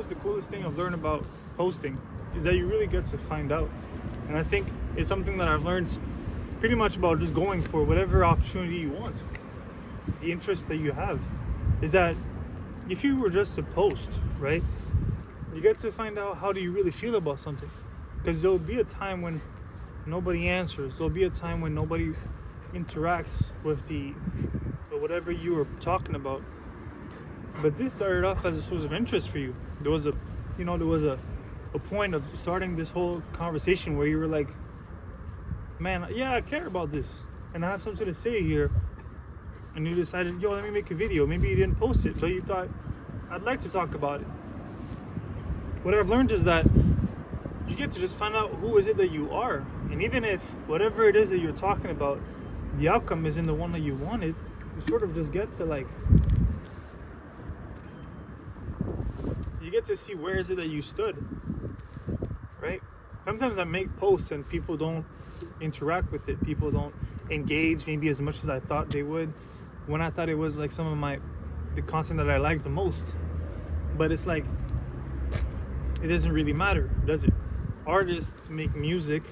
what's the coolest thing I've learned about posting is that you really get to find out. And I think it's something that I've learned pretty much about just going for whatever opportunity you want. The interest that you have is that if you were just to post, right, you get to find out how do you really feel about something. Because there'll be a time when nobody answers. There'll be a time when nobody interacts with whatever you were talking about. But this started off as a source of interest for you. There was a point of starting this whole conversation where you were like, man, yeah, I care about this and I have something to say here. And you decided, yo, let me make a video. Maybe you didn't post it, but you thought, I'd like to talk about it. What I've learned is that you get to just find out who is it that you are. And even if whatever it is that you're talking about, the outcome isn't the one that you wanted, you sort of just get to you get to see where is it that you stood, right? Sometimes I make posts and people don't interact with it. People don't engage maybe as much as I thought they would when I thought it was like some of the content that I liked the most. But it's like, it doesn't really matter, does it? Artists make music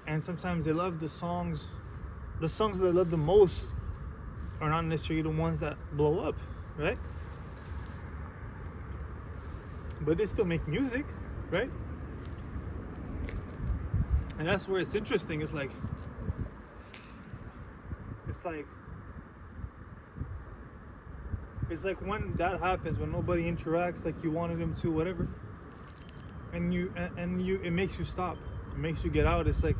and sometimes they love the songs that they love the most are not necessarily the ones that blow up, right? But they still make music, right? And that's where it's interesting. It's like when that happens, when nobody interacts like you wanted them to, whatever, and it makes you stop. It makes you get out. It's like,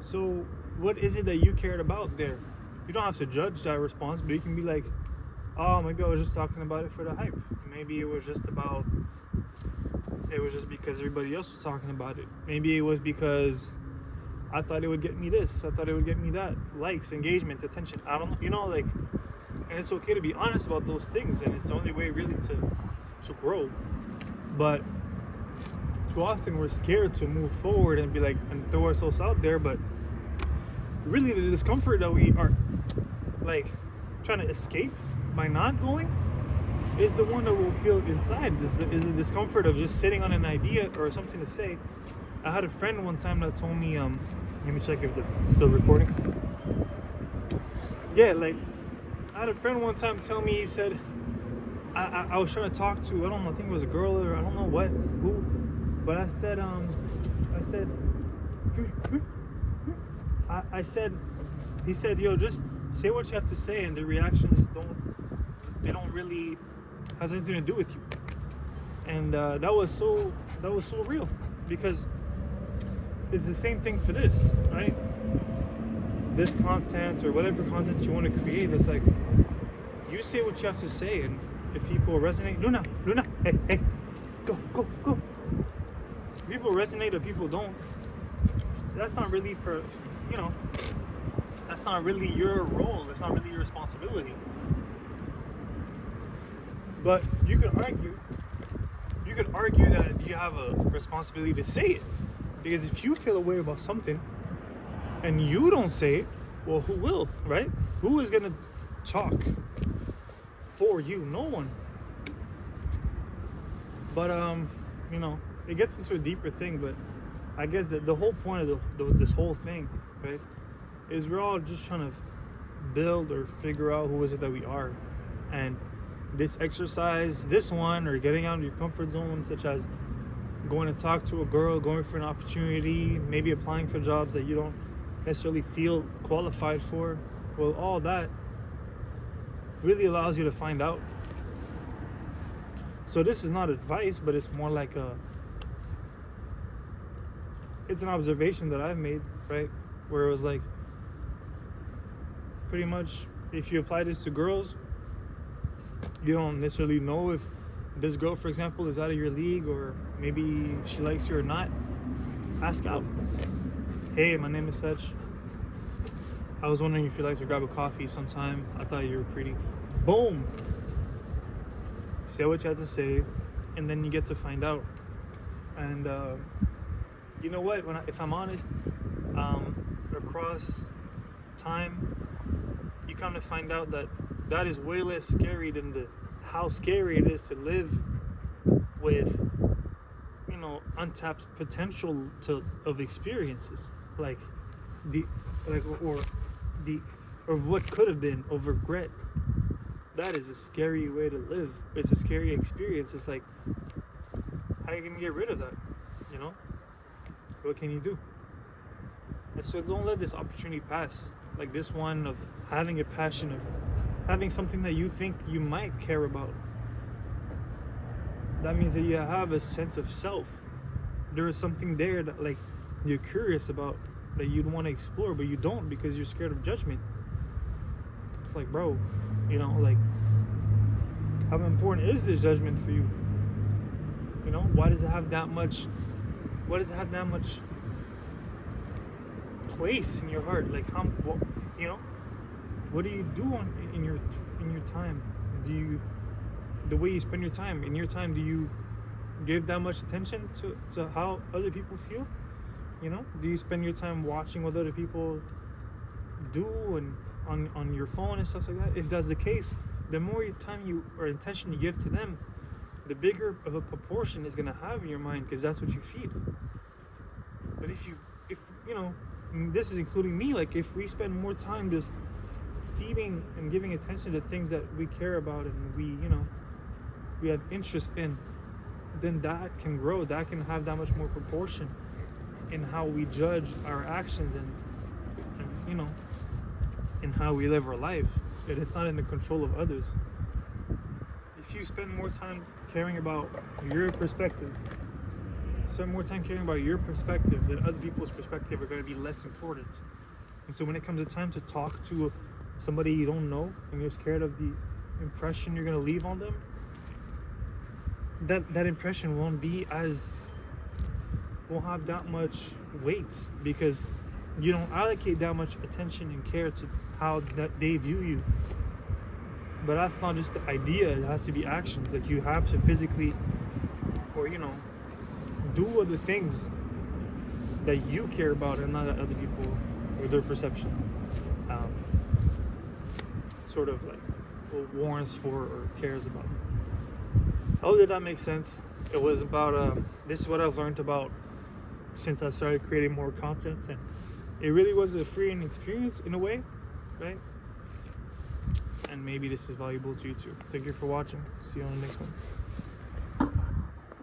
so what is it that you cared about there? You don't have to judge that response, but you can be like, oh, maybe I was just talking about it for the hype. Maybe it was just because everybody else was talking about it. Maybe it was because I thought it would get me this. I thought it would get me that. Likes, engagement, attention. I don't know, and it's okay to be honest about those things, and it's the only way really to grow. But too often we're scared to move forward and be like, and throw ourselves out there, but really the discomfort that we are trying to escape by not going is the one that we'll feel inside. Is the discomfort of just sitting on an idea or something to say. I had a friend one time that told me, let me check if it's still recording. Yeah, I had a friend one time tell me, he said, I was trying to talk to, I don't know, I think it was a girl or I don't know who, but I said, he said, yo, just say what you have to say, and the reactions don't really has anything to do with you. And that was so real, because it's the same thing for this, right? This content or whatever content you want to create, it's like you say what you have to say, and if people resonate, Luna, hey, go. If people resonate or people don't, that's not really that's not really your role. That's not really your responsibility. But you could argue that you have a responsibility to say it, because if you feel a way about something and you don't say it, well, who will, right? Who is gonna talk for you? No one. But it gets into a deeper thing. But I guess that the whole point of this whole thing, right, is we're all just trying to build or figure out who is it that we are. And this exercise, this one, or getting out of your comfort zone, such as going to talk to a girl, going for an opportunity, maybe applying for jobs that you don't necessarily feel qualified for, well, all that really allows you to find out. So this is not advice, but it's more like it's an observation that I've made, right? Where it was like, pretty much, if you apply this to girls, you don't necessarily know if this girl, for example, is out of your league, or maybe she likes you or not. Ask out. Hey, my name is such. I was wondering if you'd like to grab a coffee sometime. I thought you were pretty. Boom. Say what you have to say, and then you get to find out. And you know what? If I'm honest, across time, you kind of find out that is way less scary than how scary it is to live with, you know, untapped potential of experiences, like the like or the or what could have been, of regret. That is a scary way to live. It's a scary experience. It's like, how are you gonna get rid of that? You know, what can you do? And so don't let this opportunity pass, like this one of having a passion, of having something that you think you might care about. That means that you have a sense of self. There is something there that, like, you're curious about, that you'd want to explore, but you don't because you're scared of judgment. It's like, bro, you know, like, how important is this judgment for you? You know, why does it have that much place in your heart? Like, how, you know, what do you do in your time? Do you, the way you spend your time, do you give that much attention to how other people feel? You know, do you spend your time watching what other people do and on your phone and stuff like that? If that's the case, the more time or attention you give to them, the bigger of a proportion is gonna have in your mind, because that's what you feed. But if you know, and this is including me, like, if we spend more time just feeding and giving attention to things that we care about and we have interest in, then that can grow. That can have that much more proportion in how we judge our actions and you know, in how we live our life. That it's not in the control of others. If you spend more time caring about your perspective, then other people's perspective are going to be less important. And so when it comes to time to talk to somebody you don't know and you're scared of the impression you're going to leave on them, that impression won't have that much weight, because you don't allocate that much attention and care to how that they view you. But that's not just the idea, it has to be actions. Like, you have to physically, or you know, do other things that you care about and not that other people or their perception sort of like warrants for or cares about. I hope that makes sense. It was about this is what I've learned about since I started creating more content, and it really was a freeing experience in a way, right? And maybe this is valuable to you too. Thank you for watching. See you on the next one.